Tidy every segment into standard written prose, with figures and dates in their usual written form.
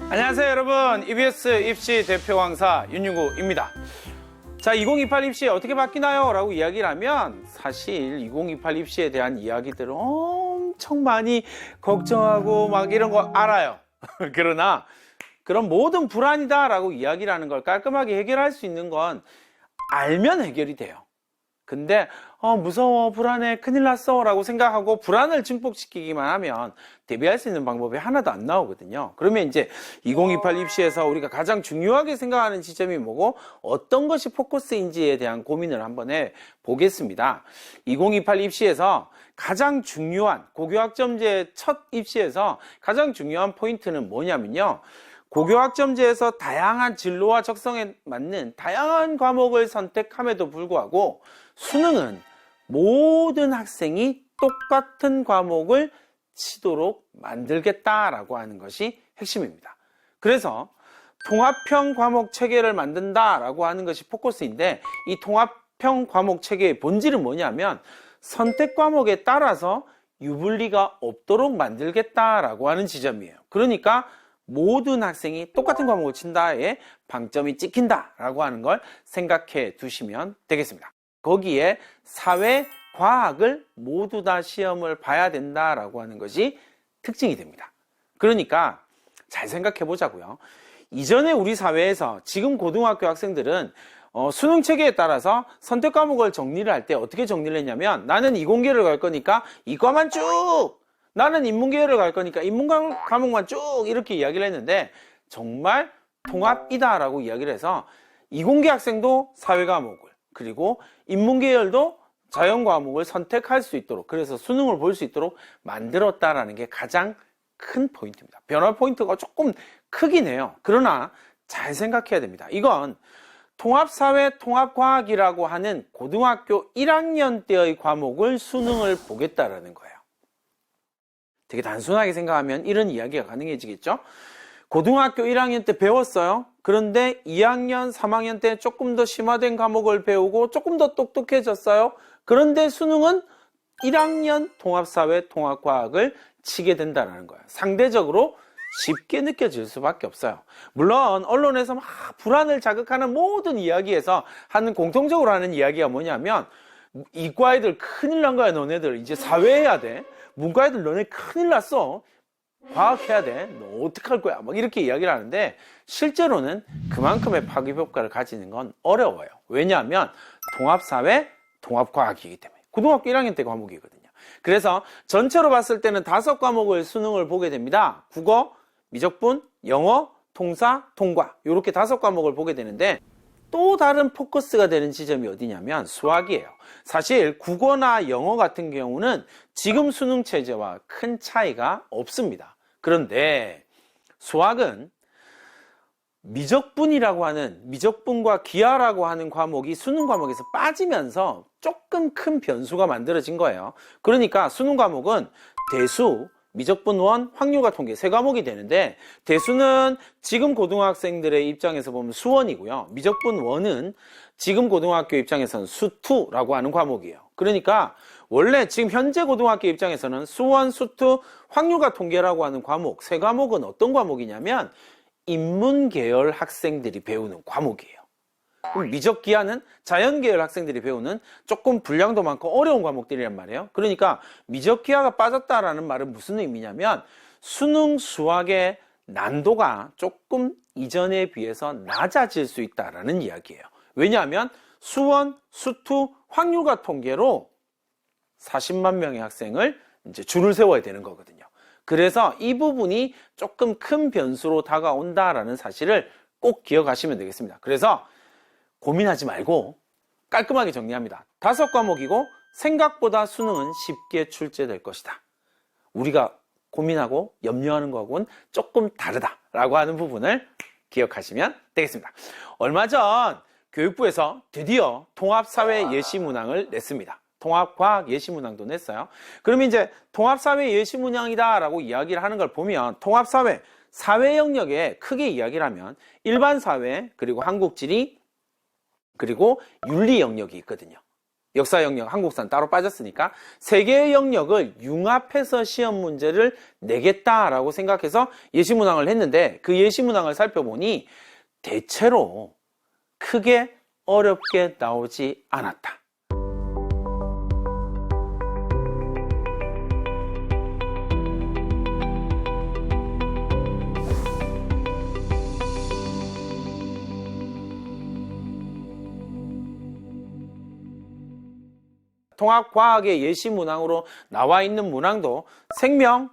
안녕하세요 여러분, EBS 입시 대표 강사 윤유구입니다. 자, 2028 입시 어떻게 바뀌나요? 라고 이야기를 하면 사실 2028 입시에 대한 이야기들을 엄청 많이 걱정하고 막 이런 거 알아요. 그러나 그런 모든 불안이다 라고 이야기를 하는 걸 깔끔하게 해결할 수 있는 건 알면 해결이 돼요. 근데 무서워, 불안해, 큰일 났어 라고 생각하고 불안을 증폭시키기만 하면 대비할 수 있는 방법이 하나도 안 나오거든요. 그러면 이제 2028 입시에서 우리가 가장 중요하게 생각하는 지점이 뭐고 어떤 것이 포커스인지에 대한 고민을 한번 해보겠습니다. 2028 입시에서 가장 중요한 고교학점제 첫 입시에서 가장 중요한 포인트는 뭐냐면요, 고교학점제에서 다양한 진로와 적성에 맞는 다양한 과목을 선택함에도 불구하고 수능은 모든 학생이 똑같은 과목을 치도록 만들겠다라고 하는 것이 핵심입니다. 그래서 통합형 과목 체계를 만든다라고 하는 것이 포커스인데, 이 통합형 과목 체계의 본질은 뭐냐면 선택 과목에 따라서 유불리가 없도록 만들겠다라고 하는 지점이에요. 그러니까 모든 학생이 똑같은 과목을 친다에 방점이 찍힌다라고 하는 걸 생각해 두시면 되겠습니다. 거기에 사회, 과학을 모두 다 시험을 봐야 된다라고 하는 것이 특징이 됩니다. 그러니까 잘 생각해 보자고요. 이전에 우리 사회에서 지금 고등학교 학생들은 수능 체계에 따라서 선택 과목을 정리를 할 때 어떻게 정리를 했냐면, 나는 이공계를 갈 거니까 이과만 쭉, 나는 인문계열을 갈 거니까 인문 과목만 쭉 이렇게 이야기를 했는데, 정말 통합이다라고 이야기를 해서 이공계 학생도 사회 과목을, 그리고 인문계열도 자연 과목을 선택할 수 있도록, 그래서 수능을 볼 수 있도록 만들었다라는 게 가장 큰 포인트입니다. 변화 포인트가 조금 크긴 해요. 그러나 잘 생각해야 됩니다. 이건 통합사회, 통합과학이라고 하는 고등학교 1학년 때의 과목을 수능을 보겠다라는 거예요. 되게 단순하게 생각하면 이런 이야기가 가능해지겠죠? 고등학교 1학년 때 배웠어요. 그런데 2학년, 3학년 때 조금 더 심화된 과목을 배우고 조금 더 똑똑해졌어요. 그런데 수능은 1학년 통합사회, 통합과학을 치게 된다는 거예요. 상대적으로 쉽게 느껴질 수밖에 없어요. 물론 언론에서 막 불안을 자극하는 모든 이야기에서 하는, 공통적으로 하는 이야기가 뭐냐면, 이과 애들 큰일 난 거야, 너네들 이제 사회 해야 돼. 문과 애들 너네 큰일 났어, 과학 해야 돼, 너 어떡할 거야, 막 이렇게 이야기를 하는데, 실제로는 그만큼의 파급 효과를 가지는 건 어려워요. 왜냐하면 통합사회, 통합과학이기 때문에. 고등학교 1학년 때 과목이거든요. 그래서 전체로 봤을 때는 5과목을 수능을 보게 됩니다. 국어, 미적분, 영어, 통사, 통과, 이렇게 5과목을 보게 되는데, 또 다른 포커스가 되는 지점이 어디냐면 수학이에요. 사실 국어나 영어 같은 경우는 지금 수능 체제와 큰 차이가 없습니다. 그런데 수학은 미적분이라고 하는, 미적분과 기하라고 하는 과목이 수능 과목에서 빠지면서 조금 큰 변수가 만들어진 거예요. 그러니까 수능 과목은 대수, 미적분 1, 확률과 통계 3과목이 되는데, 대수는 지금 고등학생들의 입장에서 보면 수원이고요. 미적분 1은 지금 고등학교 입장에서는 수2라고 하는 과목이에요. 그러니까 원래 지금 현재 고등학교 입장에서는 수원, 수2, 확률과 통계라고 하는 과목 3과목은 어떤 과목이냐면 인문계열 학생들이 배우는 과목이에요. 그럼 미적기하는 자연계열 학생들이 배우는 조금 분량도 많고 어려운 과목들이란 말이에요. 그러니까 미적기하가 빠졌다라는 말은 무슨 의미냐면 수능 수학의 난도가 조금 이전에 비해서 낮아질 수 있다라는 이야기예요. 왜냐하면 수원, 수2, 확률과 통계로 40만 명의 학생을 이제 줄을 세워야 되는 거거든요. 그래서 이 부분이 조금 큰 변수로 다가온다라는 사실을 꼭 기억하시면 되겠습니다. 그래서 고민하지 말고 깔끔하게 정리합니다. 5과목이고 생각보다 수능은 쉽게 출제될 것이다. 우리가 고민하고 염려하는 거하고는 조금 다르다라고 하는 부분을 기억하시면 되겠습니다. 얼마 전 교육부에서 드디어 통합사회 예시문항을 냈습니다. 통합과학 예시문항도 냈어요. 그러면 이제 통합사회 예시문항이다 라고 이야기를 하는 걸 보면 통합사회, 사회 영역에 크게 이야기를 하면 일반 사회, 그리고 한국지리, 그리고 윤리 영역이 있거든요. 역사 영역, 한국사는 따로 빠졌으니까 세 개의 영역을 융합해서 시험 문제를 내겠다라고 생각해서 예시문항을 했는데, 그 예시문항을 살펴보니 대체로 크게 어렵게 나오지 않았다. 통합과학의 예시문항으로 나와 있는 문항도 생명,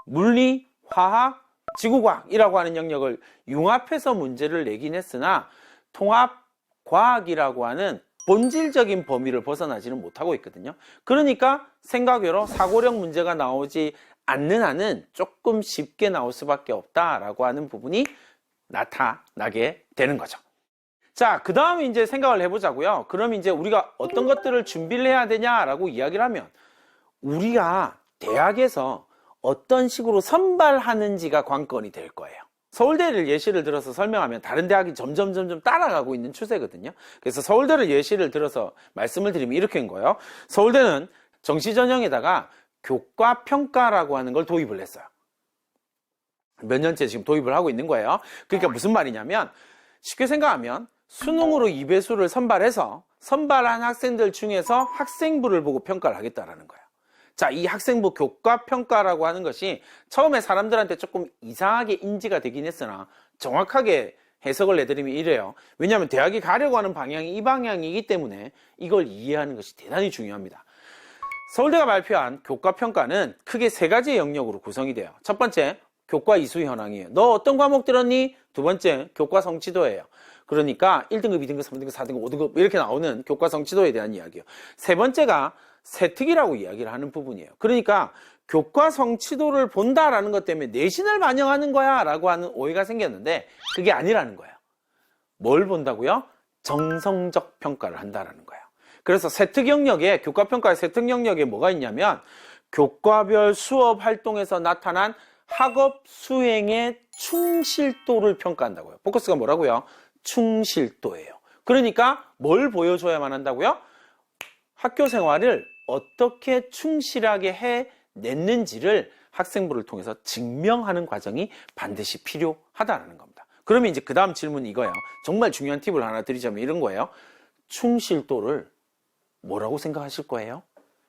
물리, 화학, 지구과학이라고 하는 영역을 융합해서 문제를 내긴 했으나 통합과학이라고 하는 본질적인 범위를 벗어나지는 못하고 있거든요. 그러니까 생각외로 사고력 문제가 나오지 않는 한은 조금 쉽게 나올 수밖에 없다라고 하는 부분이 나타나게 되는 거죠. 자, 그 다음에 이제 생각을 해보자고요. 그럼 이제 우리가 어떤 것들을 준비를 해야 되냐라고 이야기를 하면, 우리가 대학에서 어떤 식으로 선발하는지가 관건이 될 거예요. 서울대를 예시를 들어서 설명하면 다른 대학이 점점 따라가고 있는 추세거든요. 그래서 서울대를 예시를 들어서 말씀을 드리면 이렇게 한 거예요. 서울대는 정시 전형에다가 교과평가라고 하는 걸 도입을 했어요. 몇 년째 지금 도입을 하고 있는 거예요. 그러니까 무슨 말이냐면, 쉽게 생각하면 수능으로 2배수를 선발해서 선발한 학생들 중에서 학생부를 보고 평가를 하겠다라는 거예요. 자, 이 학생부 교과평가라고 하는 것이 처음에 사람들한테 조금 이상하게 인지가 되긴 했으나 정확하게 해석을 내드리면 이래요. 왜냐하면 대학이 가려고 하는 방향이 이 방향이기 때문에 이걸 이해하는 것이 대단히 중요합니다. 서울대가 발표한 교과평가는 크게 세 가지 영역으로 구성이 돼요. 첫 번째, 교과 이수 현황이에요. 너 어떤 과목 들었니? 두 번째, 교과 성취도예요. 그러니까 1등급, 2등급, 3등급, 4등급, 5등급 이렇게 나오는 교과 성취도에 대한 이야기예요. 세 번째가 세특이라고 이야기를 하는 부분이에요. 그러니까 교과 성취도를 본다라는 것 때문에 내신을 반영하는 거야 라고 하는 오해가 생겼는데, 그게 아니라는 거예요. 뭘 본다고요? 정성적 평가를 한다라는 거예요. 그래서 세특 영역에, 교과평가의 세특 영역에 뭐가 있냐면, 교과별 수업 활동에서 나타난 학업 수행의 충실도를 평가한다고요. 포커스가 뭐라고요? 충실도예요. 그러니까 뭘 보여줘야만 한다고요? 학교 생활을 어떻게 충실하게 해냈는지를 학생부를 통해서 증명하는 과정이 반드시 필요하다는 겁니다. 그러면 이제 그 다음 질문이 이거예요. 정말 중요한 팁을 하나 드리자면 이런 거예요. 충실도를 뭐라고 생각하실 거예요?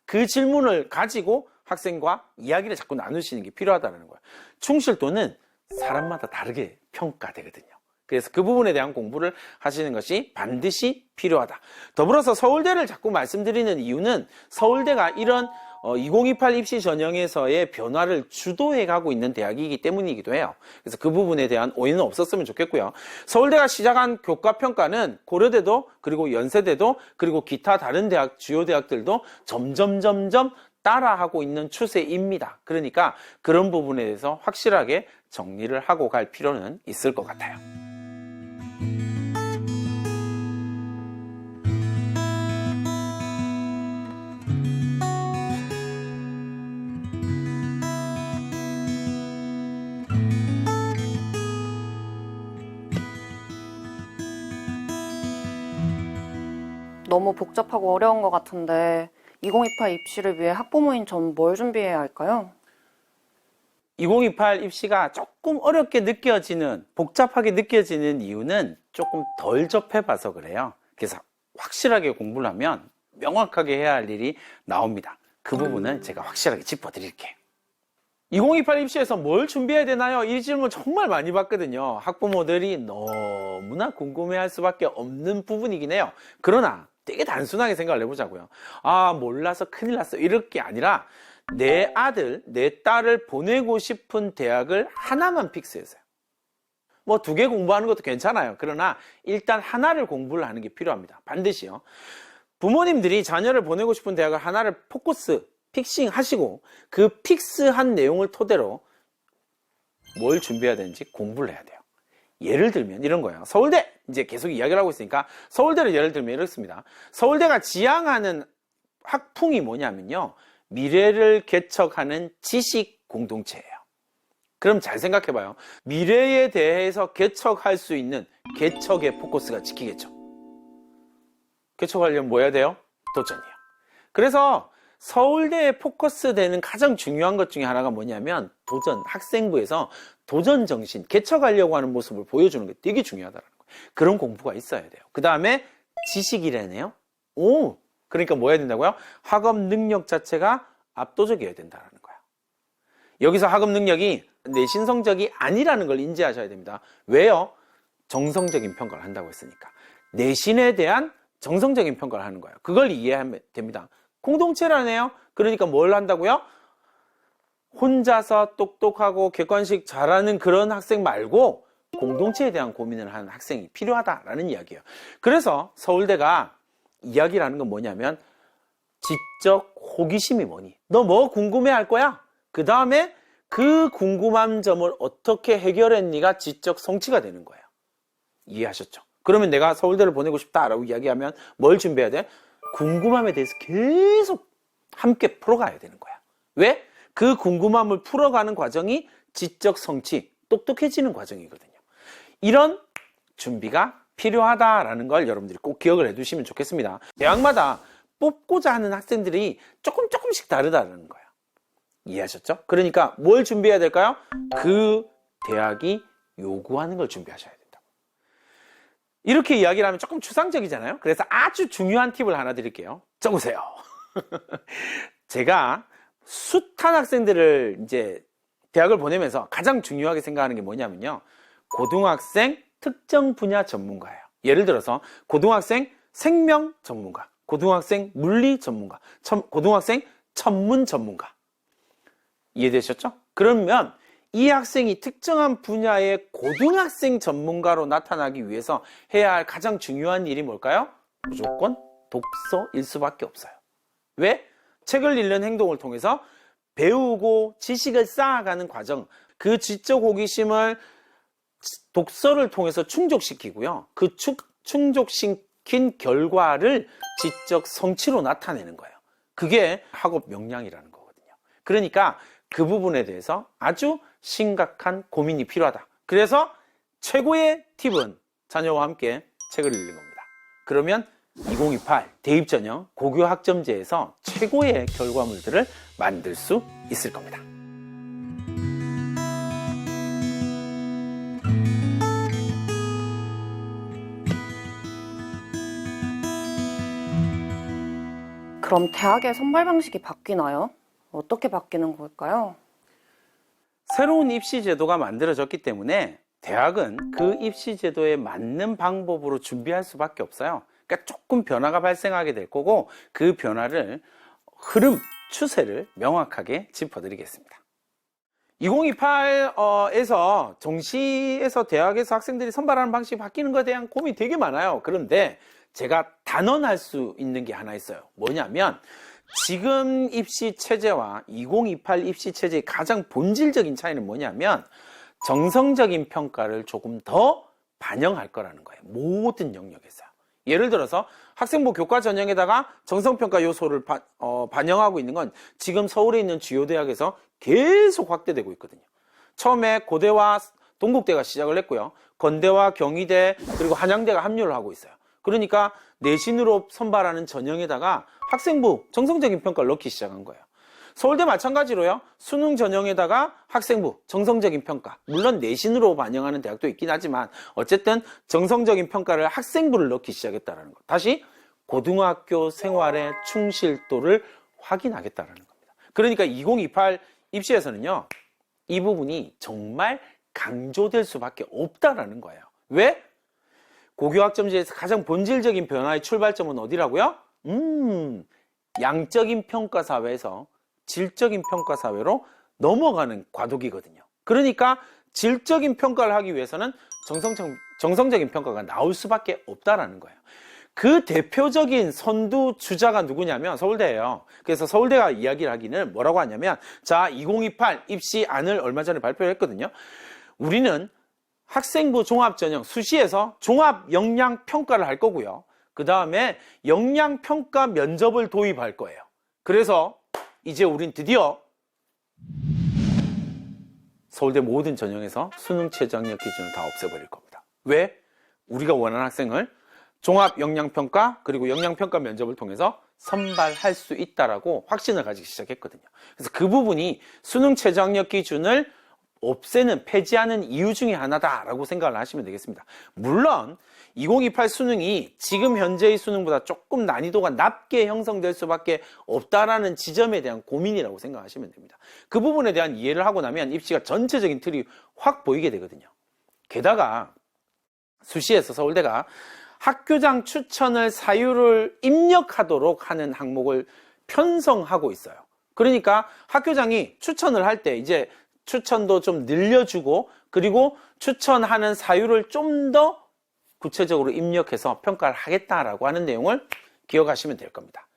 그 질문을 가지고 학생과 이야기를 자꾸 나누시는 게 필요하다는 거예요. 충실도는 사람마다 다르게 평가되거든요. 그래서 그 부분에 대한 공부를 하시는 것이 반드시 필요하다. 더불어서 서울대를 자꾸 말씀드리는 이유는 서울대가 이런 2028 입시 전형에서의 변화를 주도해 가고 있는 대학이기 때문이기도 해요. 그래서 그 부분에 대한 오해는 없었으면 좋겠고요. 서울대가 시작한 교과평가는 고려대도, 그리고 연세대도, 그리고 기타 다른 대학, 주요 대학들도 점점 따라하고 있는 추세입니다. 그러니까 그런 부분에 대해서 확실하게 정리를 하고 갈 필요는 있을 것 같아요. 너무 복잡하고 어려운 것 같은데 2028 입시를 위해 학부모인 전 뭘 준비해야 할까요? 2028 입시가 조금 어렵게 느껴지는, 복잡하게 느껴지는 이유는 조금 덜 접해봐서 그래요. 그래서 확실하게 공부를 하면 명확하게 해야 할 일이 나옵니다. 그 부분은 제가 확실하게 짚어드릴게요. 2028 입시에서 뭘 준비해야 되나요? 이 질문 정말 많이 받거든요. 학부모들이 너무나 궁금해할 수밖에 없는 부분이긴 해요. 그러나 되게 단순하게 생각을 해보자고요. 아, 몰라서 큰일 났어, 이럴 게 아니라 내 아들, 내 딸을 보내고 싶은 대학을 하나만 픽스해서요. 뭐 2개 공부하는 것도 괜찮아요. 그러나 일단 하나를 공부를 하는 게 필요합니다. 반드시요. 부모님들이 자녀를 보내고 싶은 대학을 하나를 포커스, 픽싱 하시고 그 픽스한 내용을 토대로 뭘 준비해야 되는지 공부를 해야 돼요. 예를 들면 이런 거예요. 서울대! 이제 계속 이야기를 하고 있으니까 서울대를 예를 들면 이렇습니다. 서울대가 지향하는 학풍이 뭐냐면요, 미래를 개척하는 지식 공동체예요. 그럼 잘 생각해봐요. 미래에 대해서 개척할 수 있는 개척의 포커스가 지키겠죠. 개척하려면 뭐 해야 돼요? 도전이요. 그래서 서울대에 포커스 되는 가장 중요한 것 중에 하나가 뭐냐면 도전, 학생부에서 도전 정신, 개척하려고 하는 모습을 보여주는 게 되게 중요하다는 거예요. 그런 공부가 있어야 돼요. 그 다음에 지식이래네요. 오, 그러니까 뭐 해야 된다고요? 학업 능력 자체가 압도적이어야 된다는 거예요. 여기서 학업 능력이 내신 성적이 아니라는 걸 인지하셔야 됩니다. 왜요? 정성적인 평가를 한다고 했으니까. 내신에 대한 정성적인 평가를 하는 거예요. 그걸 이해하면 됩니다. 공동체라네요. 그러니까 뭘 한다고요? 혼자서 똑똑하고 객관식 잘하는 그런 학생 말고 공동체에 대한 고민을 하는 학생이 필요하다라는 이야기예요. 그래서 서울대가 이야기를 하는 건 뭐냐면 지적 호기심이 뭐니? 너 뭐 궁금해할 거야? 그 다음에 그 궁금한 점을 어떻게 해결했니가 지적 성취가 되는 거예요. 이해하셨죠? 그러면 내가 서울대를 보내고 싶다라고 이야기하면 뭘 준비해야 돼? 궁금함에 대해서 계속 함께 풀어가야 되는 거야. 왜? 그 궁금함을 풀어가는 과정이 지적 성취, 똑똑해지는 과정이거든요. 이런 준비가 필요하다라는 걸 여러분들이 꼭 기억을 해두시면 좋겠습니다. 대학마다 뽑고자 하는 학생들이 조금씩 다르다는 거예요. 이해하셨죠? 그러니까 뭘 준비해야 될까요? 그 대학이 요구하는 걸 준비하셔야 된다고. 이렇게 이야기를 하면 조금 추상적이잖아요. 그래서 아주 중요한 팁을 하나 드릴게요. 적으세요. 제가 숱한 학생들을 이제 대학을 보내면서 가장 중요하게 생각하는 게 뭐냐면요. 고등학생 특정 분야 전문가예요. 예를 들어서 고등학생 생명 전문가, 고등학생 물리 전문가, 고등학생 천문 전문가. 이해되셨죠? 그러면 이 학생이 특정한 분야의 고등학생 전문가로 나타나기 위해서 해야 할 가장 중요한 일이 뭘까요? 무조건 독서일 수밖에 없어요. 왜? 책을 읽는 행동을 통해서 배우고 지식을 쌓아가는 과정, 그 지적 호기심을 독서를 통해서 충족시키고요. 그 충족시킨 결과를 지적 성취로 나타내는 거예요. 그게 학업 역량이라는 거거든요. 그러니까 그 부분에 대해서 아주 심각한 고민이 필요하다. 그래서 최고의 팁은 자녀와 함께 책을 읽는 겁니다. 그러면 2028 대입전형 고교 학점제에서 최고의 결과물들을 만들 수 있을 겁니다. 그럼 대학의 선발 방식이 바뀌나요? 어떻게 바뀌는 걸까요? 새로운 입시 제도가 만들어졌기 때문에 대학은 그 입시 제도에 맞는 방법으로 준비할 수밖에 없어요. 그러니까 조금 변화가 발생하게 될 거고 그 변화를 흐름, 추세를 명확하게 짚어드리겠습니다. 2028에서 정시에서 대학에서 학생들이 선발하는 방식이 바뀌는 것에 대한 고민이 되게 많아요. 그런데 제가 단언할 수 있는 게 하나 있어요. 뭐냐면 지금 입시 체제와 2028 입시 체제의 가장 본질적인 차이는 뭐냐면 정성적인 평가를 조금 더 반영할 거라는 거예요. 모든 영역에서. 예를 들어서 학생부 교과 전형에다가 정성평가 요소를 반영하고 있는 건 지금 서울에 있는 주요 대학에서 계속 확대되고 있거든요. 처음에 고대와 동국대가 시작을 했고요. 건대와 경희대 그리고 한양대가 합류를 하고 있어요. 그러니까 내신으로 선발하는 전형에다가 학생부 정성적인 평가를 넣기 시작한 거예요. 서울대 마찬가지로요. 수능 전형에다가 학생부 정성적인 평가, 물론 내신으로 반영하는 대학도 있긴 하지만 어쨌든 정성적인 평가를 학생부를 넣기 시작했다는 거. 다시 고등학교 생활의 충실도를 확인하겠다는 겁니다. 그러니까 2028 입시에서는요, 이 부분이 정말 강조될 수밖에 없다라는 거예요. 왜? 고교학점제에서 가장 본질적인 변화의 출발점은 어디라고요? 양적인 평가 사회에서 질적인 평가 사회로 넘어가는 과도기거든요. 그러니까 질적인 평가를 하기 위해서는 정성적인 평가가 나올 수밖에 없다라는 거예요. 그 대표적인 선두 주자가 누구냐면 서울대예요. 그래서 서울대가 이야기를 하기는 뭐라고 하냐면, 자, 2028 입시안을 얼마 전에 발표했거든요. 우리는 학생부 종합전형 수시에서 종합 역량 평가를 할 거고요. 그 다음에 역량 평가 면접을 도입할 거예요. 그래서 이제 우린 드디어 서울대 모든 전형에서 수능 최저학력 기준을 다 없애버릴 겁니다. 왜? 우리가 원하는 학생을 종합 역량평가 그리고 역량평가 면접을 통해서 선발할 수 있다라고 확신을 가지기 시작했거든요. 그래서 그 부분이 수능 최저학력 기준을 없애는, 폐지하는 이유 중에 하나다라고 생각을 하시면 되겠습니다. 물론 2028 수능이 지금 현재의 수능보다 조금 난이도가 낮게 형성될 수밖에 없다라는 지점에 대한 고민이라고 생각하시면 됩니다. 그 부분에 대한 이해를 하고 나면 입시가 전체적인 틀이 확 보이게 되거든요. 게다가 수시에서 서울대가 학교장 추천을 사유를 입력하도록 하는 항목을 편성하고 있어요. 그러니까 학교장이 추천을 할 때 이제 추천도 좀 늘려주고 그리고 추천하는 사유를 좀 더 구체적으로 입력해서 평가를 하겠다라고 하는 내용을 기억하시면 될 겁니다.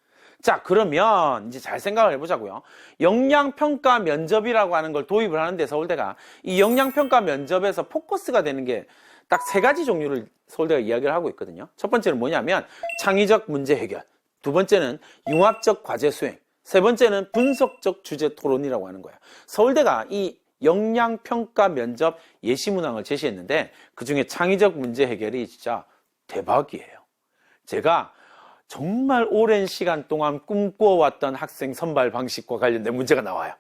자, 그러면 이제 잘 생각을 해보자고요. 역량평가 면접이라고 하는 걸 도입을 하는데 서울대가 이 역량평가 면접에서 포커스가 되는 게 딱 3가지 종류를 서울대가 이야기를 하고 있거든요. 첫 번째는 뭐냐면 창의적 문제 해결, 두 번째는 융합적 과제 수행, 세 번째는 분석적 주제 토론이라고 하는 거예요. 서울대가 이 역량평가 면접 예시문항을 제시했는데 그중에 창의적 문제 해결이 진짜 대박이에요. 제가 정말 오랜 시간 동안 꿈꿔왔던 학생 선발 방식과 관련된 문제가 나와요.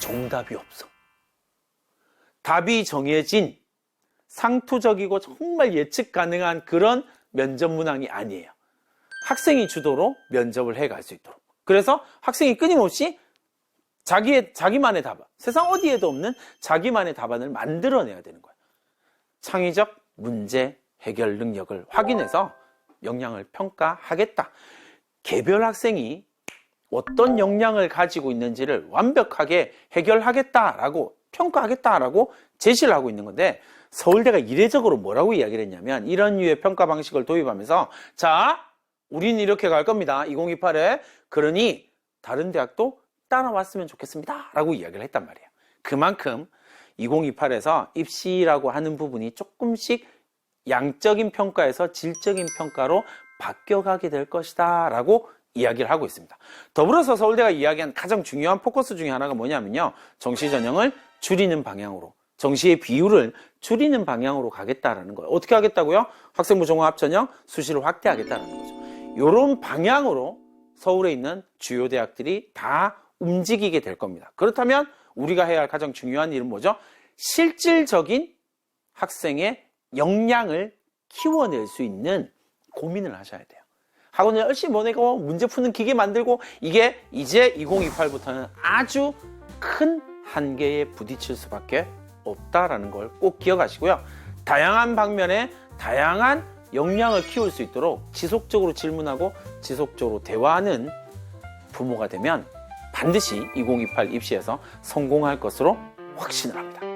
정답이 없어. 답이 정해진 상투적이고 정말 예측 가능한 그런 면접 문항이 아니에요. 학생이 주도로 면접을 해갈 수 있도록. 그래서 학생이 끊임없이 자기만의 답안, 세상 어디에도 없는 자기만의 답안을 만들어내야 되는 거예요. 창의적 문제 해결 능력을 확인해서 역량을 평가하겠다. 개별 학생이 어떤 역량을 가지고 있는지를 완벽하게 해결하겠다라고 평가하겠다라고 제시를 하고 있는 건데 서울대가 이례적으로 뭐라고 이야기를 했냐면 이런 류의 평가 방식을 도입하면서 자, 우리는 이렇게 갈 겁니다. 2028에. 그러니 다른 대학도 따라왔으면 좋겠습니다. 라고 이야기를 했단 말이에요. 그만큼 2028에서 입시라고 하는 부분이 조금씩 양적인 평가에서 질적인 평가로 바뀌어가게 될 것이다 라고 이야기를 하고 있습니다. 더불어서 서울대가 이야기한 가장 중요한 포커스 중에 하나가 뭐냐면요. 정시 전형을 줄이는 방향으로, 정시의 비율을 줄이는 방향으로 가겠다라는 거예요. 어떻게 하겠다고요? 학생부 종합 전형 수시를 확대하겠다는 거죠. 이런 방향으로 서울에 있는 주요 대학들이 다 움직이게 될 겁니다. 그렇다면 우리가 해야 할 가장 중요한 일은 뭐죠? 실질적인 학생의 역량을 키워낼 수 있는 고민을 하셔야 돼요. 학원을 열심히 보내고 문제 푸는 기계 만들고 이게 이제 2028부터는 아주 큰 한계에 부딪힐 수밖에 없다라는 걸 꼭 기억하시고요. 다양한 방면에 다양한 역량을 키울 수 있도록 지속적으로 질문하고 지속적으로 대화하는 부모가 되면 반드시 2028 입시에서 성공할 것으로 확신을 합니다.